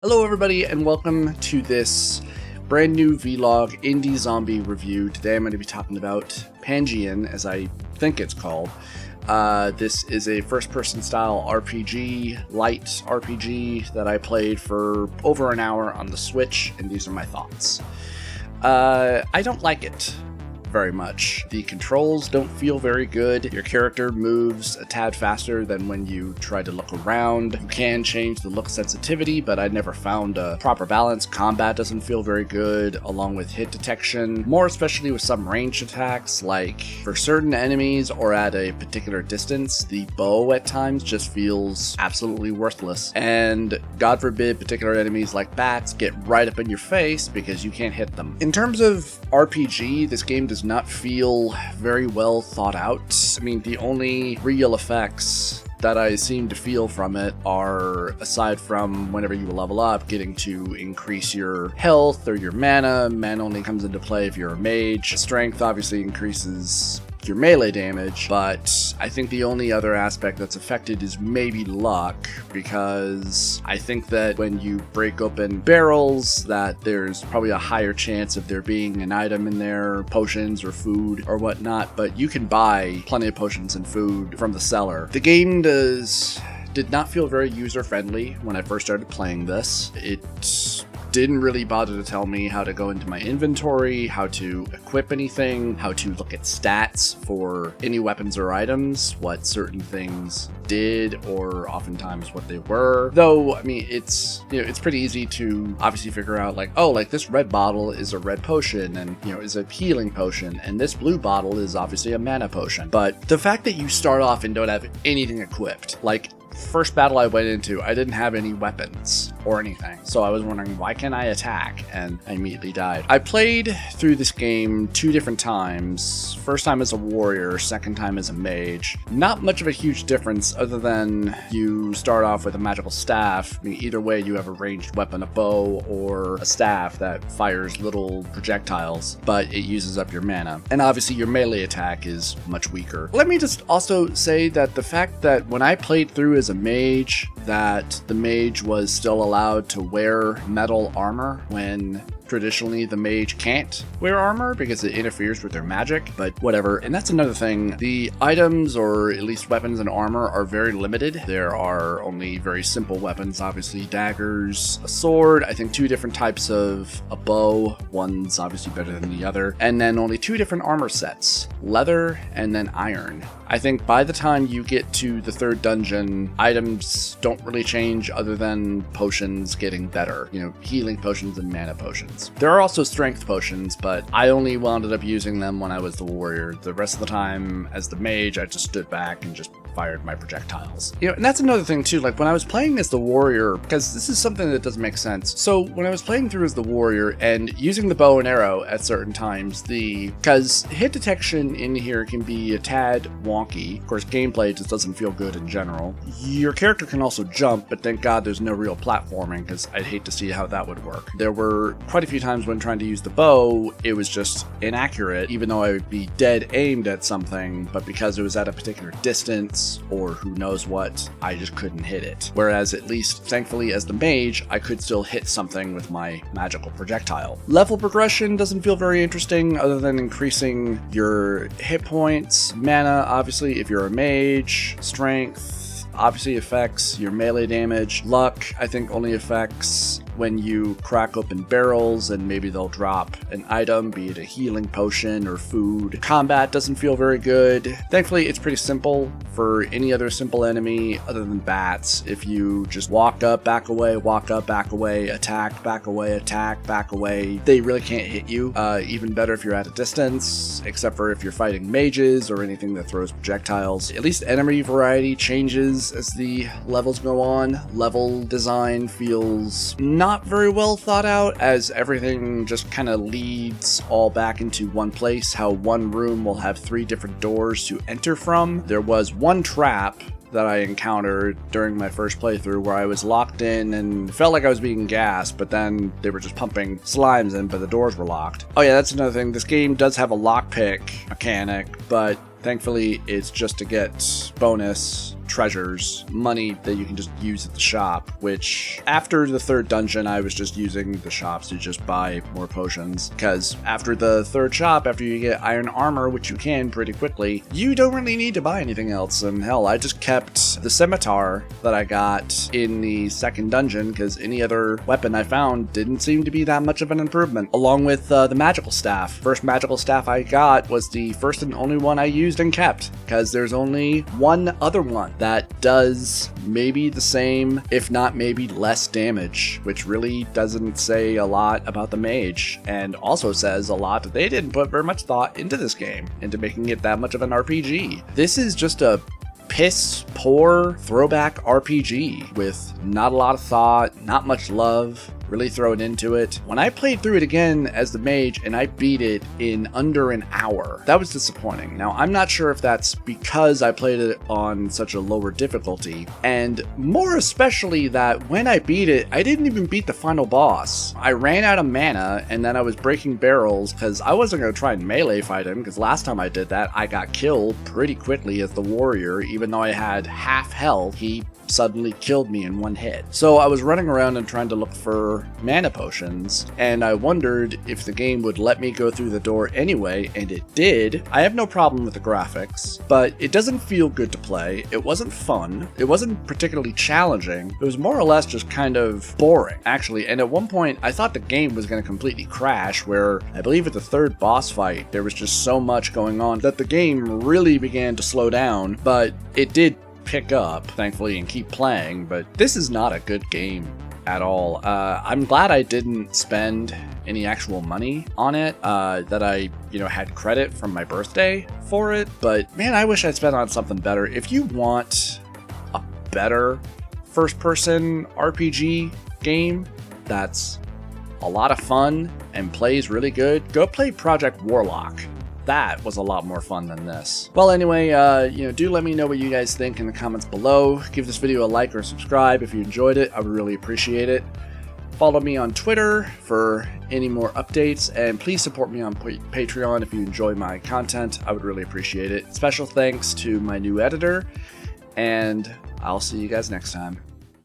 Hello everybody and welcome to this brand new vlog indie zombie review. Today I'm going to be talking about Pangeon, as I think it's called. This is a first-person style RPG, light RPG that I played for over an hour on the Switch, and these are my thoughts. I don't like it very much. The controls don't feel very good. Your character moves a tad faster than when you try to look around. You can change the look sensitivity, but I never found a proper balance. Combat doesn't feel very good, along with hit detection, more especially with some ranged attacks, like for certain enemies or at a particular distance, the bow at times just feels absolutely worthless. And God forbid particular enemies like bats get right up in your face because you can't hit them. In terms of RPG, this game does not feel very well thought out. I mean, the only real effects that I seem to feel from it are, aside from whenever you level up, getting to increase your health or your mana. Mana only comes into play if you're a mage. Strength obviously increases your melee damage, but I think the only other aspect that's affected is maybe luck, because I think that when you break open barrels, that there's probably a higher chance of there being an item in there, potions or food or whatnot, but you can buy plenty of potions and food from the seller. The game did not feel very user-friendly when I first started playing this. It didn't really bother to tell me how to go into my inventory, how to equip anything, how to look at stats for any weapons or items, what certain things did, or oftentimes what they were. Though, I mean, it's pretty easy to obviously figure out, like, oh, like this red bottle is a red potion and, is a healing potion, and this blue bottle is obviously a mana potion. But the fact that you start off and don't have anything equipped, like, first battle I went into, I didn't have any weapons or anything, so I was wondering, why can't I attack? And I immediately died. I played through this game 2 different times. First time as a warrior, second time as a mage. Not much of a huge difference other than you start off with a magical staff. I mean, either way you have a ranged weapon, a bow or a staff that fires little projectiles, but it uses up your mana. And obviously your melee attack is much weaker. Let me just also say that the fact that when I played through as a mage, that the mage was still allowed to wear metal armor when traditionally the mage can't wear armor because it interferes with their magic, but whatever. And that's another thing. The items, or at least weapons and armor, are very limited. There are only very simple weapons, obviously daggers, a sword, I think 2 different types of a bow, one's obviously better than the other, and then only 2 different armor sets, leather and then iron. I think by the time you get to the 3rd dungeon, items don't really change other than potions getting better, healing potions and mana potions. There are also strength potions, but I only wound up using them when I was the warrior. The rest of the time as the mage, I just stood back and just fired my projectiles. And that's another thing too, like when I was playing as the warrior, because this is something that doesn't make sense. So when I was playing through as the warrior and using the bow and arrow at certain times, because hit detection in here can be a tad wonky. Of course, gameplay just doesn't feel good in general. Your character can also jump, but thank God there's no real platforming, because I'd hate to see how that would work. There were quite a few times when trying to use the bow, it was just inaccurate, even though I would be dead aimed at something, but because it was at a particular distance, or who knows what, I just couldn't hit it. Whereas at least, thankfully, as the mage, I could still hit something with my magical projectile. Level progression doesn't feel very interesting, other than increasing your hit points, mana, obviously, if you're a mage, strength obviously affects your melee damage. Luck, I think, only affects when you crack open barrels and maybe they'll drop an item, be it a healing potion or food. Combat doesn't feel very good. Thankfully, it's pretty simple for any other simple enemy other than bats. If you just walk up, back away, walk up, back away, attack, back away, they really can't hit you. Even better if you're at a distance, except for if you're fighting mages or anything that throws projectiles. At least enemy variety changes as the levels go on. Level design feels not very well thought out, as everything just kind of leads all back into one place. How one room will have 3 different doors to enter from. There was one trap that I encountered during my first playthrough where I was locked in and felt like I was being gassed, but then they were just pumping slimes in, but the doors were locked. Oh yeah, that's another thing. This game does have a lockpick mechanic, but thankfully it's just to get bonus treasures, money that you can just use at the shop, which after the 3rd dungeon, I was just using the shops to just buy more potions, because after the 3rd shop, after you get iron armor, which you can pretty quickly, you don't really need to buy anything else. And hell, I just kept the scimitar that I got in the 2nd dungeon, because any other weapon I found didn't seem to be that much of an improvement, along with the magical staff. First magical staff I got was the first and only one I used and kept, because there's only one other one that does maybe the same, if not maybe less damage, which really doesn't say a lot about the mage, and also says a lot that they didn't put very much thought into this game, into making it that much of an RPG. This is just a piss poor throwback RPG with not a lot of thought, not much love really thrown into it. When I played through it again as the mage and I beat it in under an hour, that was disappointing. Now, I'm not sure if that's because I played it on such a lower difficulty, and more especially that when I beat it, I didn't even beat the final boss. I ran out of mana, and then I was breaking barrels because I wasn't going to try and melee fight him, because last time I did that, I got killed pretty quickly as the warrior. Even though I had half health, he suddenly killed me in one hit. So I was running around and trying to look for mana potions, and I wondered if the game would let me go through the door anyway, and it did. I have no problem with the graphics, but it doesn't feel good to play. It wasn't fun. It wasn't particularly challenging. It was more or less just kind of boring, actually. And at one point, I thought the game was going to completely crash, where I believe at the 3rd boss fight, there was just so much going on that the game really began to slow down, but it did pick up, thankfully, and keep playing. But this is not a good game at all. I'm glad I didn't spend any actual money on it, that I, had credit from my birthday for it, but man, I wish I'd spent on something better. If you want a better first-person RPG game that's a lot of fun and plays really good, go play Project Warlock. That was a lot more fun than this. Well, anyway, do let me know what you guys think in the comments below. Give this video a like or subscribe if you enjoyed it. I would really appreciate it. Follow me on Twitter for any more updates, and please support me on Patreon if you enjoy my content. I would really appreciate it. Special thanks to my new editor, and I'll see you guys next time.